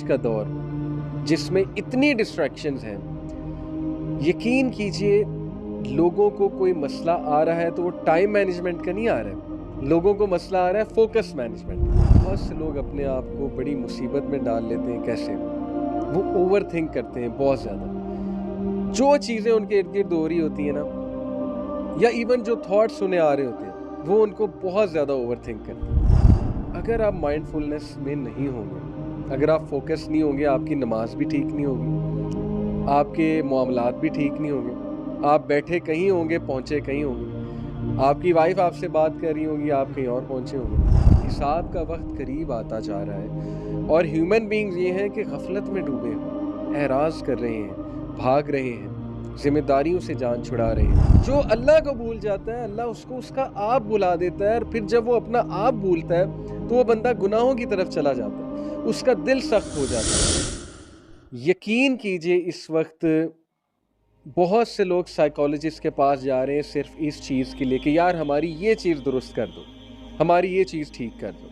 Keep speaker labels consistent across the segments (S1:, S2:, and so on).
S1: آج کا دور جس میں اتنی ڈسٹریکشنز ہیں، یقین کیجئے لوگوں کو کوئی مسئلہ آ رہا ہے تو وہ ٹائم مینجمنٹ کا نہیں آ رہا ہے، لوگوں کو مسئلہ آ رہا ہے فوکس مینجمنٹ۔ بہت سے لوگ اپنے آپ کو بڑی مصیبت میں ڈال لیتے ہیں۔ کیسے؟ وہ اوور تھنک کرتے ہیں بہت زیادہ، جو چیزیں ان کے ارد گرد ہو رہی ہوتی ہیں نا، یا ایون جو تھاٹس انہیں آ رہے ہوتے ہیں، وہ ان کو بہت زیادہ اوور تھنک کرتے ہیں۔ اگر آپ مائنڈ فلنس میں نہیں ہوں گے، اگر آپ فوکس نہیں ہوں گے، آپ کی نماز بھی ٹھیک نہیں ہوگی، آپ کے معاملات بھی ٹھیک نہیں ہوں گے، آپ بیٹھے کہیں ہوں گے پہنچے کہیں ہوں گے، آپ کی وائف آپ سے بات کر رہی ہوں گی، آپ کہیں اور پہنچے ہوں گے۔ حساب کا وقت قریب آتا جا رہا ہے اور ہیومن بینگز یہ ہیں کہ غفلت میں ڈوبے ہوئے، اعراض کر رہے ہیں، بھاگ رہے ہیں، ذمہ داریوں سے جان چھڑا رہے ہیں۔ جو اللہ کو بھول جاتا ہے، اللہ اس کو اس کا آپ بلا دیتا ہے، اور پھر جب وہ اپنا آپ بھولتا ہے تو وہ بندہ گناہوں کی طرف چلا جاتا ہے، اس کا دل سخت ہو جاتا ہے۔ یقین کیجئے اس وقت بہت سے لوگ سائیکالوجسٹ کے پاس جا رہے ہیں صرف اس چیز کے لیے کہ یار ہماری یہ چیز درست کر دو، ہماری یہ چیز ٹھیک کر دو۔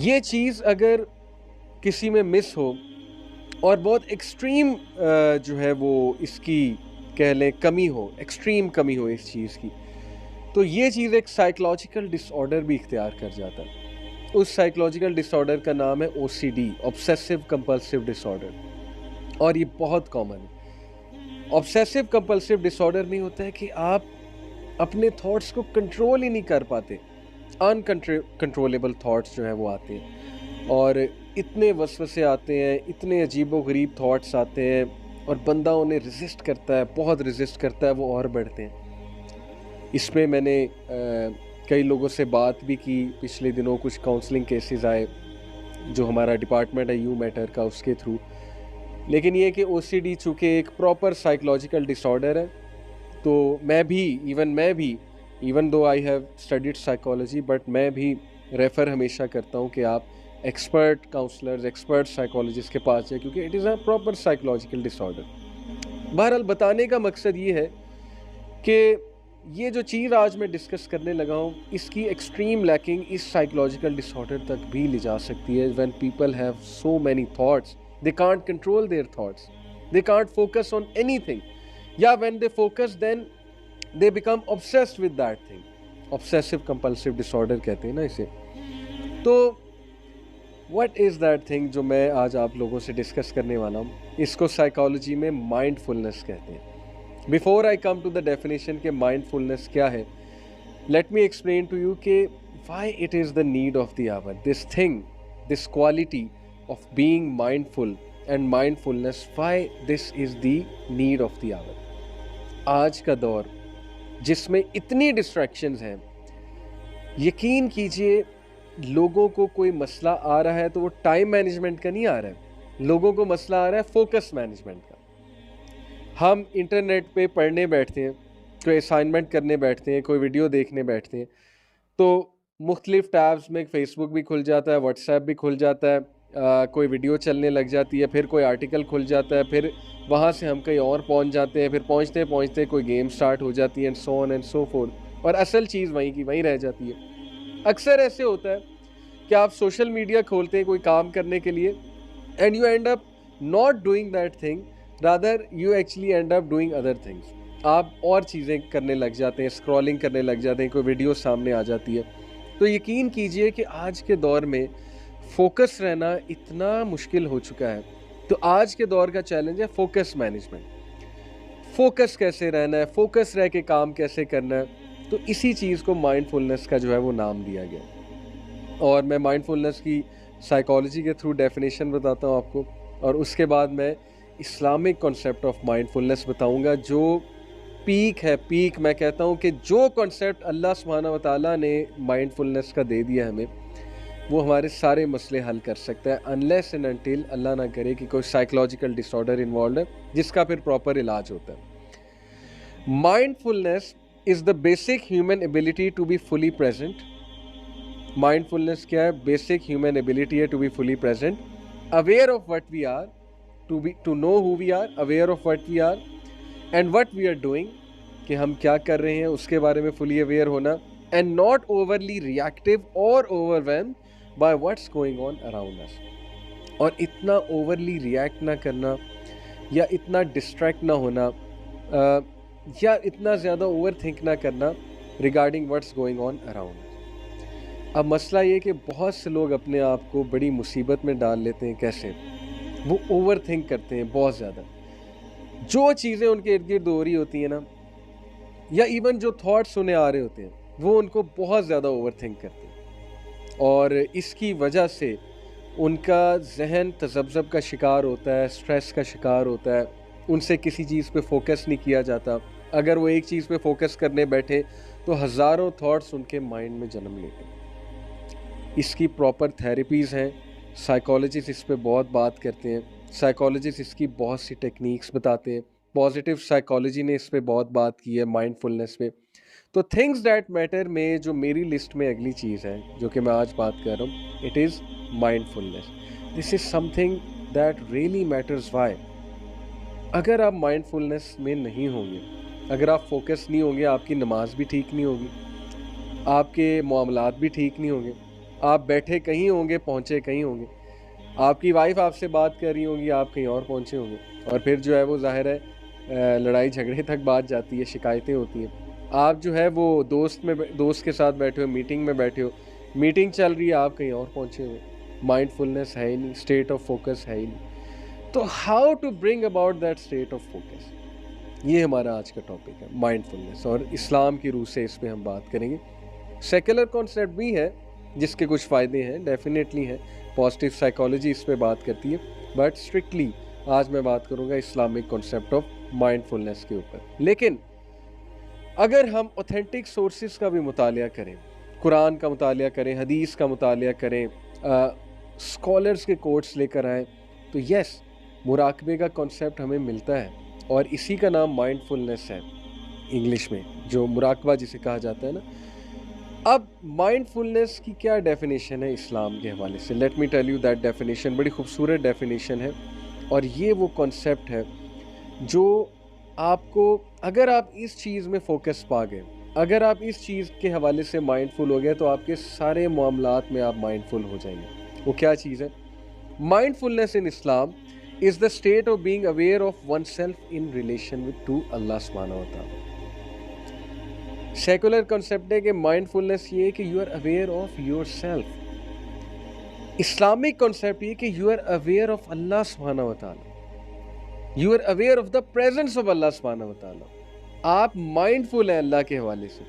S1: یہ چیز اگر کسی میں مس ہو اور بہت ایکسٹریم جو ہے وہ اس کی کہہ لیں کمی ہو، ایکسٹریم کمی ہو اس چیز کی، تو یہ چیز ایک سائیکولوجیکل ڈس آرڈر بھی اختیار کر جاتا ہے۔ اس سائیکولوجیکل ڈس آرڈر کا نام ہے OCD، obsessive compulsive disorder، اور یہ بہت کامن ہے۔ obsessive compulsive disorder میں ہوتا ہے کہ آپ اپنے تھاٹس کو کنٹرول ہی نہیں کر پاتے، uncontrollable تھاٹس جو ہیں وہ آتے ہیں، اور اتنے وسوسے آتے ہیں، اتنے عجیب و غریب تھاٹس آتے ہیں، اور بندہ انہیں ریزسٹ کرتا ہے، بہت ریزسٹ کرتا ہے، وہ اور بڑھتے ہیں۔ اس میں میں نے کئی لوگوں سے بات بھی کی، پچھلے دنوں کچھ کاؤنسلنگ کیسز آئے جو ہمارا ڈپارٹمنٹ ہے یو میٹر کا، اس کے تھرو۔ لیکن یہ کہ OCD چونکہ ایک پراپر سائیکولوجیکل ڈس آرڈر ہے، تو میں بھی even though I have studied psychology, but میں بھی ریفر ہمیشہ کرتا ہوں کہ آپ ایکسپرٹ کاؤنسلرز، ایکسپرٹ سائیکالوجسٹ کے پاس جائیں، کیونکہ it is a proper psychological disorder. بہرحال بتانے کا مقصد یہ ہے کہ یہ جو چیز آج میں ڈسکس کرنے لگا ہوں، اس کی ایکسٹریم لیکنگ اس سائیکولوجیکل ڈس آرڈر تک بھی لے جا سکتی ہے۔ when people have so many thoughts, they can't control their thoughts, they can't focus on anything, یا when they focus then they become obsessed with that thing، obsessive compulsive disorder کہتے ہیں نا اسے۔ تو what is that thing جو میں آج آپ لوگوں سے ڈسکس کرنے والا ہوں، اس کو سائیکالوجی میں مائنڈ فلنس کہتے ہیں۔ Before I come to the definition کہ mindfulness کیا ہے، let me explain to you کہ why it is the need of the hour, this thing, this quality of being mindful and mindfulness, why this is the need of the hour۔ آج کا دور جس میں اتنی distractions ہیں، یقین کیجئے لوگوں کو کوئی مسئلہ آ رہا ہے تو وہ ٹائم مینجمنٹ کا نہیں آ رہا ہے، لوگوں کو مسئلہ آ رہا ہے فوکس مینجمنٹ کا۔ ہم انٹرنیٹ پہ پڑھنے بیٹھتے ہیں، کوئی اسائنمنٹ کرنے بیٹھتے ہیں، کوئی ویڈیو دیکھنے بیٹھتے ہیں، تو مختلف ٹیبز میں فیس بک بھی کھل جاتا ہے، واٹس ایپ بھی کھل جاتا ہے، کوئی ویڈیو چلنے لگ جاتی ہے، پھر کوئی آرٹیکل کھل جاتا ہے، پھر وہاں سے ہم کہیں اور پہنچ جاتے ہیں، پھر پہنچتے پہنچتے کوئی گیم سٹارٹ ہو جاتی ہے، and so on and so forth, اور اصل چیز وہیں کی وہیں رہ جاتی ہے۔ اکثر ایسے ہوتا ہے کہ آپ سوشل میڈیا کھولتے ہیں کوئی کام کرنے کے لیے، and you and up not doing that thing, rather you actually end up doing other things۔ آپ اور چیزیں کرنے لگ جاتے ہیں، اسکرولنگ کرنے لگ جاتے ہیں، کوئی ویڈیو سامنے آ جاتی ہے۔ تو یقین کیجئے کہ آج کے دور میں فوکس رہنا اتنا مشکل ہو چکا ہے، تو آج کے دور کا چیلنج ہے فوکس مینجمنٹ۔ فوکس کیسے رہنا ہے، فوکس رہ کے کام کیسے کرنا ہے، تو اسی چیز کو مائنڈ فلنس کا جو ہے وہ نام دیا گیا۔ اور میں مائنڈ فلنس کی سائیکالوجی کے تھرو ڈیفینیشن بتاتا ہوں آپ کو، اور اس کے بعد میں اسلامک کانسیپٹ آف مائنڈ فلنس بتاؤں گا، جو پیک ہے۔ پیک میں کہتا ہوں کہ جو کانسیپٹ اللہ سبحانہ و تعالیٰ نے مائنڈ فلنس کا دے دیا ہمیں، وہ ہمارے سارے مسئلے حل کر سکتا ہے، unless and until اللہ نہ کرے کہ کوئی سائیکولوجیکل ڈس آرڈر انوالوڈ ہے جس کا پھر پراپر علاج ہوتا ہے۔ Mindfulness is the basic human ability to be fully present. Mindfulness کیا ہے؟ بیسک ہیومن ایبلٹی ہے to be fully present, aware of what we are، to know who we are، aware of what we are and what we are doing، کہ ہم کیا کر رہے ہیں اس کے بارے میں fully aware ہونا، and not overly reactive or overwhelmed by what's going on around us۔ اور اتنا اوورلی ریئیکٹ نہ کرنا یا اتنا ڈسٹریکٹ نہ ہونا یا اتنا زیادہ اوور تھنک نہ کرنا regarding what's going on around. اب مسئلہ یہ کہ بہت سے لوگ اپنے آپ کو بڑی مصیبت میں ڈال لیتے ہیں. کیسے؟ وہ اوور تھنک کرتے ہیں بہت زیادہ. جو چیزیں ان کے ارد گرد ہو رہی ہوتی ہیں نا، یا ایون جو تھاٹس انہیں آ رہے ہوتے ہیں، وہ ان کو بہت زیادہ اوور تھنک کرتے ہیں، اور اس کی وجہ سے ان کا ذہن تذبذب کا شکار ہوتا ہے، سٹریس کا شکار ہوتا ہے. ان سے کسی چیز پہ فوکس نہیں کیا جاتا. اگر وہ ایک چیز پہ فوکس کرنے بیٹھے تو ہزاروں تھاٹس ان کے مائنڈ میں جنم لیتے ہیں. اس کی پراپر تھیراپیز ہیں، سائیکالوجسٹ اس پہ بہت بات کرتے ہیں، سائیکالوجسٹ اس کی بہت سی ٹیکنیکس بتاتے ہیں. پازیٹیو سائیکالوجی نے اس پہ بہت بات کی ہے، مائنڈ فلنس پہ. تو تھنگز دیٹ میٹر میں جو میری لسٹ میں اگلی چیز ہے جو کہ میں آج بات کر رہا ہوں، it is mindfulness. This is something that really matters. Why? اگر آپ مائنڈ فلنس میں نہیں ہوں گے، اگر آپ فوکس نہیں ہوں گے، آپ کی نماز بھی ٹھیک نہیں ہوگی، آپ کے معاملات بھی ٹھیک نہیں ہوں گے. آپ بیٹھے کہیں ہوں گے، پہنچے کہیں ہوں گے. آپ کی وائف آپ سے بات کر رہی ہوں گی، آپ کہیں اور پہنچے ہوں گے، اور پھر جو ہے وہ ظاہر ہے لڑائی جھگڑے تک بات جاتی ہے، شکایتیں ہوتی ہیں. آپ جو ہے وہ دوست کے ساتھ بیٹھے ہو، میٹنگ میں بیٹھے ہو، میٹنگ چل رہی ہے، آپ کہیں اور پہنچے ہوئے. مائنڈ فلنس ہے ہی نہیں، اسٹیٹ آف فوکس ہے ہی نہیں. تو how to bring about that state of focus, یہ ہمارا آج کا ٹاپک ہے، مائنڈ فلنس. اور اسلام کی روح سے اس پہ ہم بات کریں گے. سیکولر کانسیپٹ بھی ہے جس کے کچھ فائدے ہیں، ڈیفینیٹلی ہیں. پازیٹیو سائیکالوجی اس پہ بات کرتی ہے، بٹ اسٹرکٹلی آج میں بات کروں گا اسلامک کانسیپٹ آف مائنڈ فلنس کے اوپر. لیکن اگر ہم اوتھینٹک سورسز کا بھی مطالعہ کریں، قرآن کا مطالعہ کریں، حدیث کا مطالعہ کریں، اسکالرس کے کوٹس لے کر آئیں، تو یس، مراقبے کا کانسیپٹ ہمیں ملتا ہے، اور اسی کا نام مائنڈ فلنس ہے انگلش میں، جو مراقبہ جسے کہا جاتا ہے نا. اب مائنڈ فلنس کی کیا ڈیفینیشن ہے اسلام کے حوالے سے؟ Let me tell you that definition. بڑی خوبصورت ڈیفینیشن ہے، اور یہ وہ کانسیپٹ ہے جو آپ کو، اگر آپ اس چیز میں فوکس پا گئے، اگر آپ اس چیز کے حوالے سے مائنڈ فل ہو گئے، تو آپ کے سارے معاملات میں آپ مائنڈ فل ہو جائیں گے. وہ کیا چیز ہے؟ Mind فلنس in Islam is the state of being aware of oneself in relation to Allah subhanahu wa ta'ala. Secular concept ہے کہ مائنڈ فلنس یہ ہے کہ you are aware of yourself. Islamic concept یہ کہ you are aware of Allah سبحانہ و تعالیٰ، you are aware of the presence of Allah سبحانہ و تعالیٰ. آپ مائنڈ فل ہیں اللہ کے حوالے سے.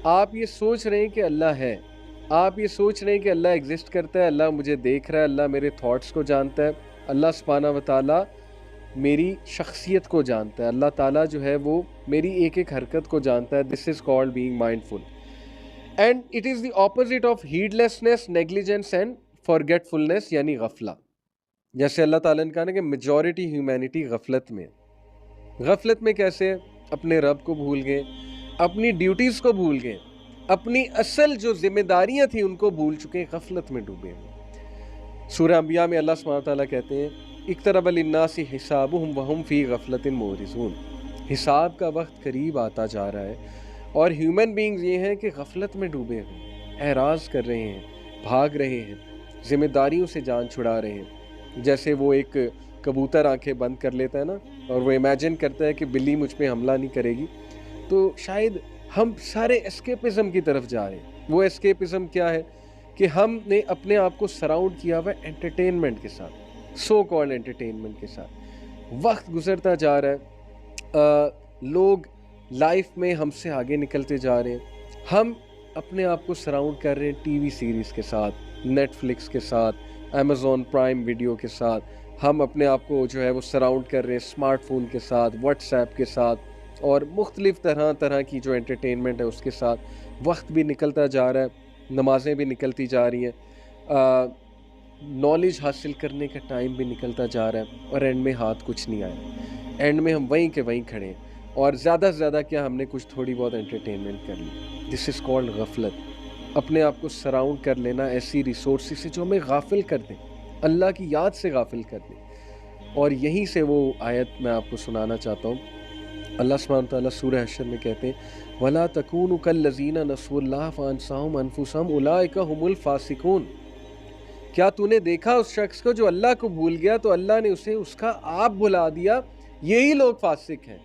S1: آپ یہ سوچ رہے ہیں کہ اللہ ہے، آپ یہ سوچ رہے ہیں کہ اللہ ایگزسٹ کرتا ہے، اللہ مجھے دیکھ رہا ہے، اللہ میرے تھاٹس کو جانتا ہے، اللہ سبحانہ و تعالیٰ میری شخصیت کو جانتا ہے، اللہ تعالیٰ جو ہے وہ میری ایک ایک حرکت کو جانتا ہے. This is called being mindful. And it is the opposite of heedlessness, negligence and forgetfulness, یعنی غفلہ. جیسے اللہ تعالیٰ نے کہا نا کہ میجورٹی ہیومینٹی غفلت میں. غفلت میں کیسے؟ اپنے رب کو بھول گئے، اپنی ڈیوٹیز کو بھول گئے، اپنی اصل جو ذمہ داریاں تھیں ان کو بھول چکے، غفلت میں ڈوبے. سورہ انبیاء میں اللہ سبحانہ تعالیٰ کہتے ہیں اقترب للناس حسابهم وهم فی غفلۃ معرضون. حساب کا وقت قریب آتا جا رہا ہے، اور ہیومن بینگز یہ ہیں کہ غفلت میں ڈوبے ہیں، اعراض کر رہے ہیں، بھاگ رہے ہیں، ذمہ داریوں سے جان چھڑا رہے ہیں. جیسے وہ ایک کبوتر آنکھیں بند کر لیتا ہے نا، اور وہ امیجن کرتا ہے کہ بلی مجھ پہ حملہ نہیں کرے گی. تو شاید ہم سارے اسکیپزم کی طرف جا رہے ہیں. وہ اسکیپزم کیا ہے کہ ہم نے اپنے آپ کو سراؤنڈ کیا ہوا ہے انٹرٹینمنٹ کے ساتھ، سو کالڈ انٹرٹینمنٹ کے ساتھ. وقت گزرتا جا رہا ہے، لوگ لائف میں ہم سے آگے نکلتے جا رہے ہیں. ہم اپنے آپ کو سراؤنڈ کر رہے ہیں ٹی وی سیریز کے ساتھ، نیٹ فلکس کے ساتھ، امیزون پرائم ویڈیو کے ساتھ. ہم اپنے آپ کو جو ہے وہ سراؤنڈ کر رہے ہیں اسمارٹ فون کے ساتھ، واٹس ایپ کے ساتھ، اور مختلف طرح کی جو انٹرٹینمنٹ ہے اس کے ساتھ. وقت بھی نکلتا جا رہا ہے، نمازیں بھی نکلتی جا رہی ہیں، نالج حاصل کرنے کا ٹائم بھی نکلتا جا رہا ہے، اور اینڈ میں ہاتھ کچھ نہیں آیا. اینڈ میں ہم وہیں کے وہیں کھڑے ہیں، اور زیادہ سے زیادہ کیا ہم نے کچھ تھوڑی بہت انٹرٹینمنٹ کر لی. دس از کالڈ غفلت. اپنے آپ کو سراؤنڈ کر لینا ایسی ریسورسز سے جو ہمیں غافل کر دیں، اللہ کی یاد سے غافل کر دیں. اور یہیں سے وہ آیت میں آپ کو سنانا چاہتا ہوں. اللہ سبحانہ وتعالیٰ سورہ حشر میں کہتے ہیں وَلَا تَكُونُوا كَالَّذِينَ نَسُوا اللَّهَ فَأَنسَاهُمْ أَنفُسَهُمْ أُولَٰئِكَ هُمُ الْفَاسِقُونَ. کیا تو نے دیکھا اس شخص کو جو اللہ کو بھول گیا تو اللہ نے اسے اس کا آپ بھلا دیا؟ یہی لوگ فاسق ہیں،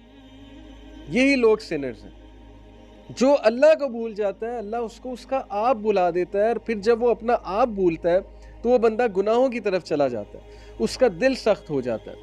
S1: یہی لوگ سنرز ہیں۔ جو اللہ کو بھول جاتا ہے اللہ اس کو اس کا آپ بھلا دیتا ہے، اور پھر جب وہ اپنا آپ بھولتا ہے تو وہ بندہ گناہوں کی طرف چلا جاتا ہے، اس کا دل سخت ہو جاتا ہے۔